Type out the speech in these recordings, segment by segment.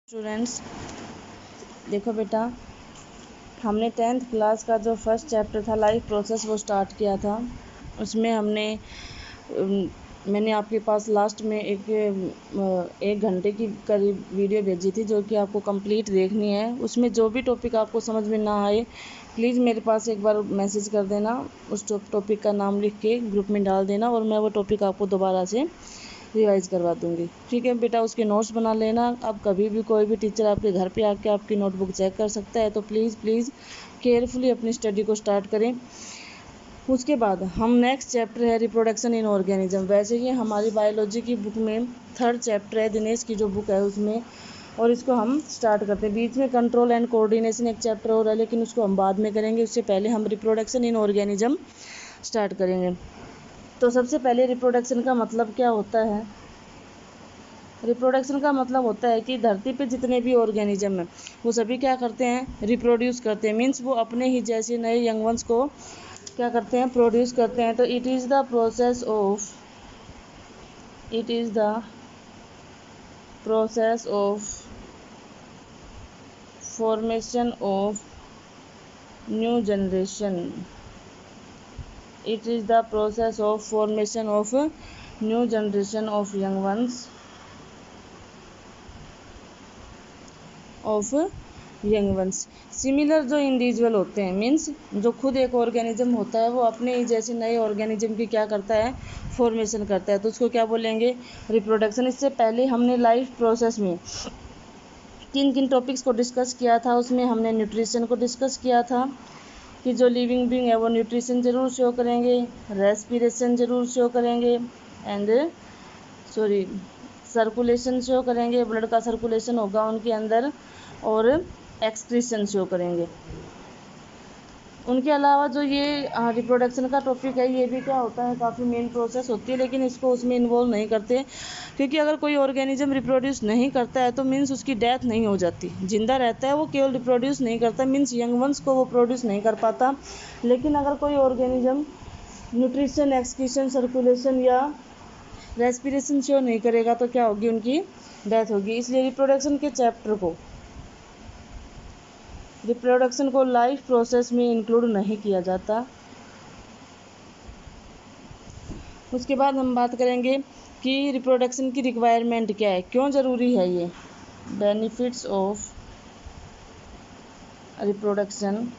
Students, देखो बेटा, हमने 10th क्लास का जो फर्स्ट चैप्टर था लाइफ प्रोसेस वो स्टार्ट किया था। उसमें मैंने आपके पास लास्ट में एक घंटे की करीब वीडियो भेजी थी जो कि आपको कंप्लीट देखनी है। उसमें जो भी टॉपिक आपको समझ में ना आए प्लीज़ मेरे पास एक बार मैसेज कर देना, उस टॉपिक का नाम लिख के ग्रुप में डाल देना और मैं वो टॉपिक आपको दोबारा से रिवाइज करवा दूंगी। ठीक है बेटा, उसके नोट्स बना लेना। अब कभी भी कोई भी टीचर आपके घर पे आके आपकी नोटबुक चेक कर सकता है, तो प्लीज़ केयरफुली अपनी स्टडी को स्टार्ट करें। उसके बाद हम नेक्स्ट चैप्टर है रिप्रोडक्शन इन ऑर्गेनिज्म। वैसे ही हमारी बायोलॉजी की बुक में 3rd चैप्टर है, दिनेश की जो बुक है उसमें, और इसको हम स्टार्ट करते हैं। बीच में कंट्रोल एंड कोऑर्डिनेशन एक चैप्टर हो रहा है, लेकिन उसको हम बाद में करेंगे। उससे पहले हम रिप्रोडक्शन इन ऑर्गेनिज्म स्टार्ट करेंगे। तो सबसे पहले रिप्रोडक्शन का मतलब क्या होता है? रिप्रोडक्शन का मतलब होता है कि धरती पे जितने भी ऑर्गेनिज्म हैं वो सभी क्या करते हैं? रिप्रोड्यूस करते हैं। मीन्स वो अपने ही जैसे नए यंग वंस को क्या करते हैं? प्रोड्यूस करते हैं। तो it is the process of formation of new generation. It is the process of formation of new generation of young ones similar जो इंडिविजुअल होते हैं, मीन्स जो खुद एक ऑर्गेनिज्म होता है वो अपने ही जैसे नए ऑर्गेनिज्म की क्या करता है? फॉर्मेशन करता है। तो उसको क्या बोलेंगे? रिप्रोडक्शन। इससे पहले हमने लाइफ प्रोसेस में किन किन टॉपिक्स को डिस्कस किया था? उसमें हमने न्यूट्रिशन को डिस्कस किया था कि जो लिविंग बीइंग है वो न्यूट्रिशन ज़रूर शो करेंगे, रेस्पिरेशन ज़रूर शो करेंगे, सर्कुलेशन शो करेंगे, ब्लड का सर्कुलेशन होगा उनके अंदर, और एक्सक्रीशन शो करेंगे। उनके अलावा जो ये रिप्रोडक्शन का टॉपिक है ये भी क्या होता है? काफ़ी मेन प्रोसेस होती है, लेकिन इसको उसमें इन्वॉल्व नहीं करते, क्योंकि अगर कोई ऑर्गेनिज्म रिप्रोड्यूस नहीं करता है तो मीन्स उसकी डेथ नहीं हो जाती। जिंदा रहता है, वो केवल रिप्रोड्यूस नहीं करता, मीन्स यंग वंस को वो प्रोड्यूस नहीं कर पाता। लेकिन अगर कोई ऑर्गेनिज्म न्यूट्रिशन, एक्सक्रीशन, सर्कुलेशन या रेस्पिरेशन शो नहीं करेगा तो क्या होगी? उनकी डेथ होगी। इसलिए रिप्रोडक्शन को लाइफ प्रोसेस में इंक्लूड नहीं किया जाता। उसके बाद हम बात करेंगे कि रिप्रोडक्शन की रिक्वायरमेंट क्या है, क्यों ज़रूरी है ये। Benefits of reproduction.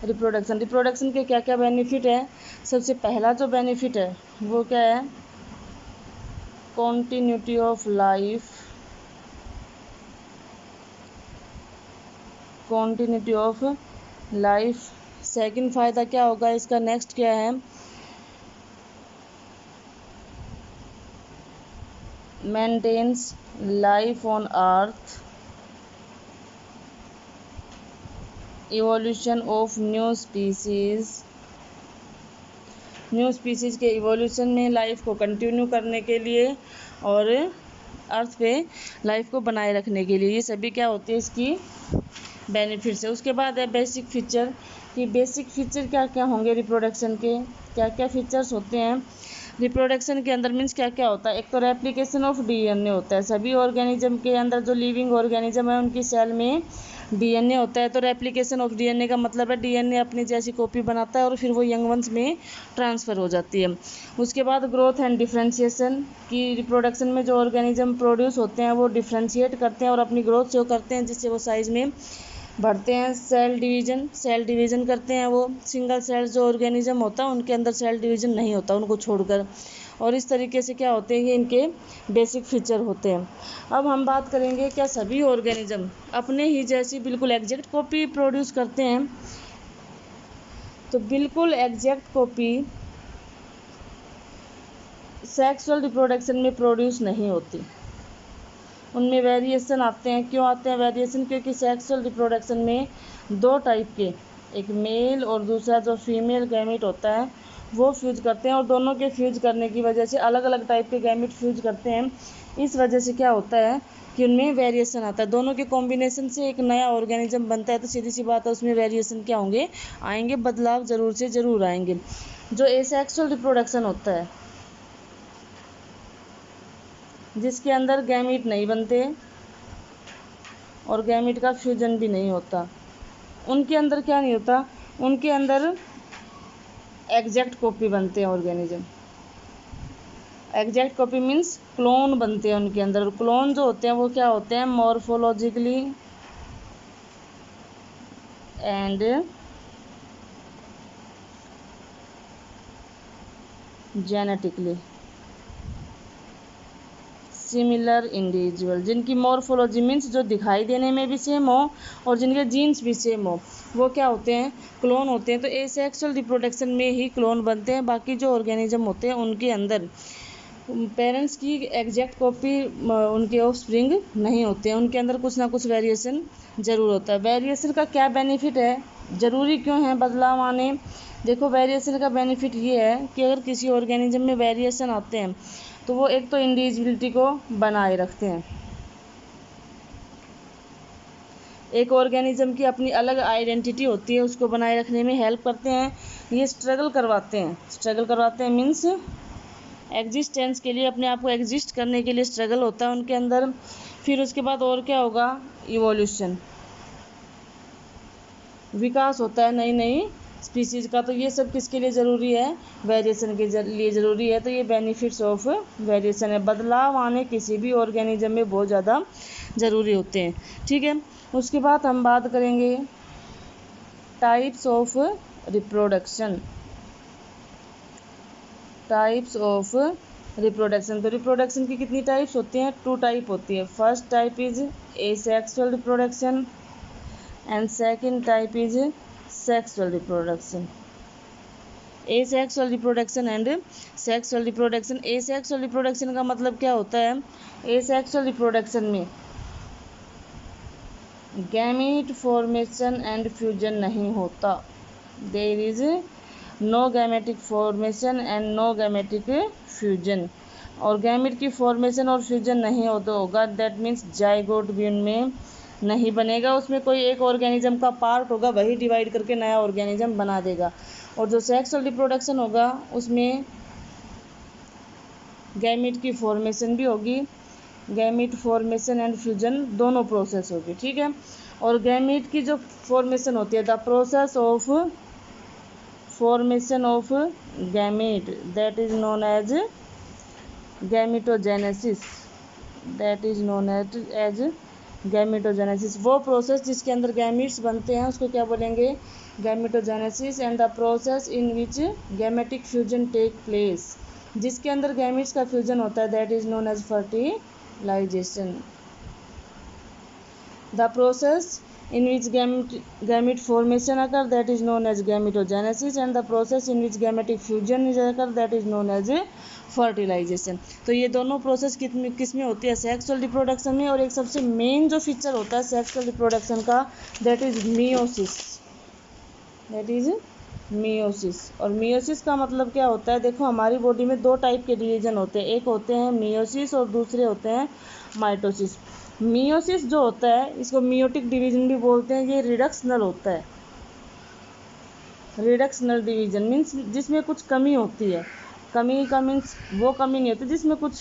रिप्रोडक्शन के क्या क्या बेनिफिट है? सबसे पहला जो बेनिफिट है वो क्या है? Continuity of life. सेकंड फ़ायदा क्या होगा इसका? नेक्स्ट क्या है? Maintenance life on earth. Evolution of new species के इवोल्यूशन में लाइफ को कंटिन्यू करने के लिए और अर्थ पे लाइफ को बनाए रखने के लिए, ये सभी क्या होती है? इसकी बेनिफिट्स है। उसके बाद है बेसिक फीचर, कि बेसिक फीचर क्या क्या होंगे रिप्रोडक्शन के, क्या क्या फीचर्स होते हैं रिप्रोडक्शन के अंदर। मीन्स क्या क्या होता है? एक तो रेप्लिकेशन ऑफ डीएनए होता है। सभी ऑर्गेनिज्म के अंदर जो लिविंग ऑर्गेनिज्म है उनकी सेल में डीएनए होता है। तो रेप्लिकेशन ऑफ डीएनए का मतलब है डीएनए अपनी जैसी कॉपी बनाता है और फिर वो यंग वंस में ट्रांसफ़र हो जाती है। उसके बाद ग्रोथ एंड डिफ्रेंशिएशन, की रिप्रोडक्शन में जो ऑर्गेनिज्म प्रोड्यूस होते हैं वो डिफ्रेंशिएट करते हैं और अपनी ग्रोथ शो करते हैं, जिससे वो साइज़ में बढ़ते हैं। सेल डिवीज़न करते हैं। वो सिंगल सेल जो ऑर्गेनिज्म होता है उनके अंदर सेल डिवीज़न नहीं होता उनको छोड़कर, और इस तरीके से क्या होते हैं? ये इनके बेसिक फीचर होते हैं। अब हम बात करेंगे क्या सभी ऑर्गेनिज्म अपने ही जैसी बिल्कुल एग्जैक्ट कॉपी प्रोड्यूस करते हैं? तो बिल्कुल एग्जैक्ट कॉपी सेक्सुअल रिप्रोडक्शन में प्रोड्यूस नहीं होती, उनमें वेरिएशन आते हैं। क्यों आते हैं वेरिएशन? क्योंकि सेक्सुअल रिप्रोडक्शन में 2 टाइप के, एक मेल और दूसरा जो फीमेल गैमेट होता है वो फ्यूज करते हैं, और दोनों के फ्यूज करने की वजह से अलग अलग टाइप के गैमेट फ्यूज करते हैं। इस वजह से क्या होता है कि उनमें वेरिएशन आता है। दोनों के कॉम्बिनेशन से एक नया ऑर्गेनिज्म बनता है, तो सीधी सी बात है उसमें वेरिएशन क्या होंगे? आएंगे, बदलाव ज़रूर से ज़रूर आएंगे। जो एसेक्सुअल रिप्रोडक्शन होता है जिसके अंदर गैमीट नहीं बनते और गैमीट का फ्यूजन भी नहीं होता। उनके अंदर क्या नहीं होता, उनके अंदर एग्जैक्ट कॉपी बनते हैं organism. Exact copy means clone बनते हैं उनके अंदर। क्लोन जो होते हैं वो क्या होते हैं, morphologically and genetically similar individual, जिनकी मॉर्फोलॉजी मीन्स जो दिखाई देने में भी सेम हो और जिनके जीन्स भी सेम हो, वो क्या होते हैं, क्लोन होते हैं। तो एसेक्सुअल रिप्रोडक्शन में ही क्लोन बनते हैं। बाकी जो ऑर्गेनिज्म होते हैं उनके अंदर पेरेंट्स की एग्जैक्ट कॉपी उनके ऑफस्प्रिंग नहीं होते हैं, उनके अंदर कुछ ना कुछ वेरिएशन ज़रूर होता है। वेरिएशन का क्या बेनिफिट है, ज़रूरी क्यों है बदलाव आने? देखो, वेरिएशन का बेनिफिट ये है कि अगर किसी ऑर्गेनिज्म में वेरिएशन आते हैं तो वो एक तो इंडिविजुअलिटी को बनाए रखते हैं, एक ऑर्गेनिज्म की अपनी अलग आइडेंटिटी होती है, उसको बनाए रखने में हेल्प करते हैं। ये स्ट्रगल करवाते हैं मीन्स एग्जिस्टेंस के लिए, अपने आप को एग्जिस्ट करने के लिए स्ट्रगल होता है उनके अंदर। फिर उसके बाद और क्या होगा, इवोल्यूशन, विकास होता है नई नई स्पीसीज का। तो ये सब किसके लिए ज़रूरी है, वेरिएशन के लिए ज़रूरी है। तो ये बेनिफिट्स ऑफ वेरिएशन है। बदलाव आने किसी भी ऑर्गेनिज्म में बहुत ज़्यादा ज़रूरी होते हैं। ठीक है, उसके बाद हम बात करेंगे types of reproduction. Types of reproduction, तो रिप्रोडक्शन की कितनी टाइप्स होती हैं, 2 टाइप होती है। First type is asexual reproduction and second type is sexual reproduction. Asexual reproduction and sexual reproduction. Asexual reproduction का मतलब क्या होता है, एसेक्सुअल रिप्रोडक्शन में गैमीट फॉर्मेशन एंड फ्यूजन नहीं होता। There is no gametic formation and no gametic fusion. और gamete की फॉर्मेशन और फ्यूजन नहीं होगा, दैट मीन्स जाइगोट भी उनमें नहीं बनेगा। उसमें कोई एक ऑर्गेनिज्म का पार्ट होगा, वही डिवाइड करके नया ऑर्गेनिज्म बना देगा। और जो सेक्सुअल रिप्रोडक्शन होगा उसमें गैमेट की फॉर्मेशन भी होगी, गैमेट फॉर्मेशन एंड फ्यूजन दोनों प्रोसेस होगी। ठीक है, और गैमेट की जो फॉर्मेशन होती है, the process of formation of gamete, that is known as gametogenesis, that is known as gametogenesis. वो प्रोसेस जिसके अंदर गैमेट्स बनते हैं उसको क्या बोलेंगे, gametogenesis. And the process in which gametic fusion take place, जिसके अंदर गैमेट्स का फ्यूजन होता है, that is known as fertilisation. The process in which gamete formation occur, that is known as gametogenesis, and the process in which gametic fusion is occur, that is known as fertilization। तो ये दोनों process किस में होती है, sexual reproduction में। और एक सबसे मेन जो फीचर होता है सेक्सुअल रिप्रोडक्शन का, that is meiosis, that is meiosis. और मियोसिस का मतलब क्या होता है, देखो हमारी बॉडी में 2 टाइप के डिवीजन होते हैं, एक होते हैं मियोसिस और दूसरे होते हैं माइटोसिस। मियोसिस जो होता है इसको मियोटिक डिवीजन भी बोलते हैं। ये रिडक्शनल होता है, रिडक्शनल डिवीजन मीन्स जिसमें कुछ कमी होती है। कमी का मीन्स वो कमी नहीं होती जिसमें कुछ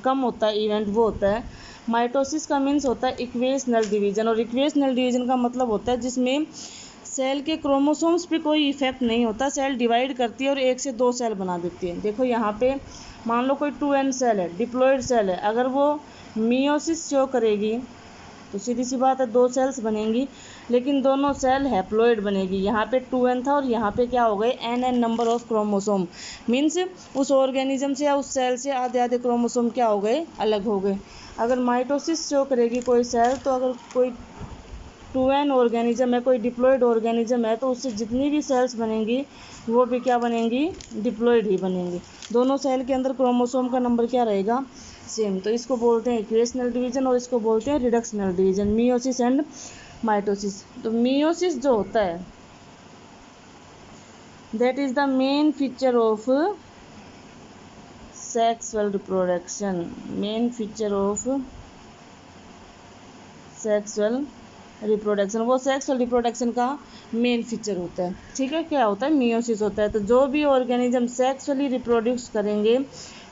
कम होता है इवेंट, वो होता है। माइटोसिस का मीन्स होता है इक्वेशनल डिवीजन। और इक्वेशनल डिवीजन का मतलब होता है जिसमें सेल के क्रोमोसोम्स पे कोई इफेक्ट नहीं होता, सेल डिवाइड करती है और 1 से 2 सेल बना देती है। देखो यहाँ पे मान लो कोई 2n सेल है, डिप्लॉयड सेल है, अगर वो मियोसिस शो करेगी तो सीधी सी बात है 2 सेल्स बनेंगी, लेकिन दोनों सेल हैप्लॉइड बनेगी। यहाँ पे 2n था और यहाँ पे क्या हो गए, n number of chromosome, means उस ऑर्गेनिज्म से या उस सेल से आधे आधे क्रोमोसोम क्या हो गए, अलग हो गए। अगर माइटोसिस शो करेगी कोई सेल, तो अगर कोई 2n ऑर्गेनिज्म है, कोई डिप्लॉयड ऑर्गेनिज्म है, तो उससे जितनी भी सेल्स बनेंगी वो भी क्या बनेंगी, डिप्लॉयड ही बनेंगी। दोनों सेल के अंदर क्रोमोसोम का नंबर क्या रहेगा, सेम। तो इसको बोलते हैं इक्वेशनल डिवीजन और इसको बोलते हैं reductional division, meiosis and mitosis. तो मियोसिस जो होता है that is the main feature of sexual reproduction, main feature of sexual reproduction, वो सेक्सुअल रिप्रोडक्शन का मेन फीचर होता है। ठीक है, क्या होता है, मियोसिस होता है। तो जो भी ऑर्गेनिज्म सेक्सुअली रिप्रोड्यूस करेंगे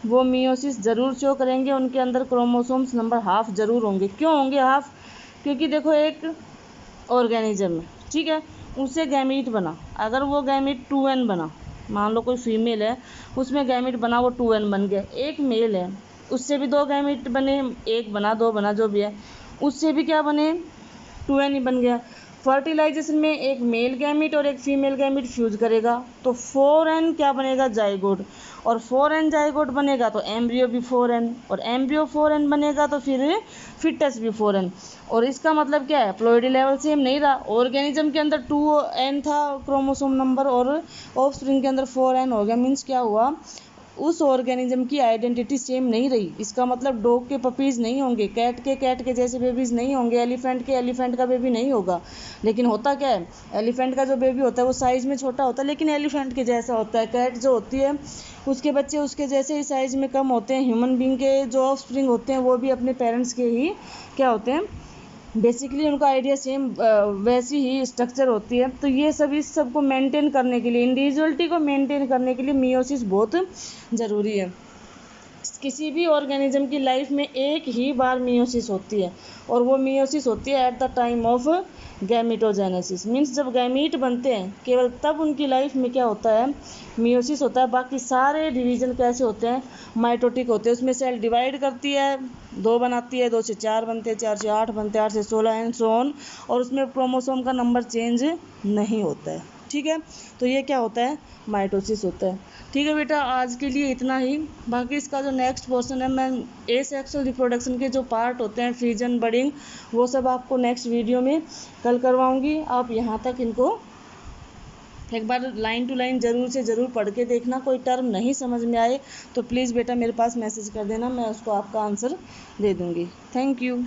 वो मियोसिस ज़रूर शो करेंगे, उनके अंदर क्रोमोसोम्स नंबर हाफ ज़रूर होंगे। क्यों होंगे हाफ? क्योंकि देखो एक ऑर्गेनिज्म है, ठीक है, उससे गैमीट बना, अगर वो गैमीट 2n बना, मान लो कोई फीमेल है उसमें गैमीट बना वो 2n बन गया, एक मेल है उससे भी 2 गैमीट बने, 1 बना 2 बना जो भी है, उससे भी क्या बने 2n ही बन गया। फर्टिलाइजेशन में एक मेल गैमीट और एक फीमेल गैमीट फ्यूज करेगा तो 4n क्या बनेगा जाइगोट, और 4n जाइगोट बनेगा तो एम्ब्रियो भी 4n, और एम्ब्रियो 4n बनेगा तो फिर फिटस भी 4n। और इसका मतलब क्या है, प्लॉइडी लेवल सेम नहीं रहा, ऑर्गेनिज्म के अंदर 2n था क्रोमोसोम नंबर और ऑफस्प्रिंग के अंदर 4n हो गया, मीन्स क्या हुआ, उस ऑर्गेनिज्म की आइडेंटिटी सेम नहीं रही। इसका मतलब डॉग के पपीज़ नहीं होंगे, कैट के जैसे बेबीज़ नहीं होंगे, एलिफेंट का बेबी नहीं होगा। लेकिन होता क्या है, एलिफेंट का जो बेबी होता है वो साइज़ में छोटा होता है लेकिन एलिफेंट के जैसा होता है। कैट जो होती है उसके बच्चे उसके जैसे ही साइज़ में कम होते हैं। ह्यूमन बींग के जो ऑफस्प्रिंग होते हैं वो भी अपने पेरेंट्स के ही क्या होते हैं, बेसिकली उनका आइडिया सेम वैसी ही स्ट्रक्चर होती है। तो ये सब इस सब को मेंटेन करने के लिए, इंडिविजुअलिटी को मेंटेन करने के लिए मियोसिस बहुत ज़रूरी है। किसी भी ऑर्गेनिज्म की लाइफ में एक ही बार मियोसिस होती है और वो मियोसिस होती है at the time of gametogenesis, means जब गैमीट बनते हैं केवल तब उनकी लाइफ में क्या होता है, मियोसिस होता है। बाकी सारे डिवीजन कैसे होते हैं, माइटोटिक होते हैं, उसमें सेल डिवाइड करती है, 2 बनाती है, 2 से 4 बनते हैं, 4 से 8 बनते हैं, 8 से 16 एंड सो ऑन, और उसमें क्रोमोसोम का नंबर चेंज नहीं होता है, ठीक है। तो ये क्या होता है, माइटोसिस होता है। ठीक है बेटा, आज के लिए इतना ही। बाकी इसका जो नेक्स्ट पोर्शन है, मैं एसेक्सुअल रिप्रोडक्शन के जो पार्ट होते हैं, फ्रीजन बडिंग, वो सब आपको नेक्स्ट वीडियो में कल करवाऊंगी। आप यहाँ तक इनको एक बार लाइन टू लाइन ज़रूर से ज़रूर पढ़ के देखना। कोई टर्म नहीं समझ में आए तो प्लीज़ बेटा मेरे पास मैसेज कर देना, मैं उसको आपका आंसर दे दूँगी। Thank you.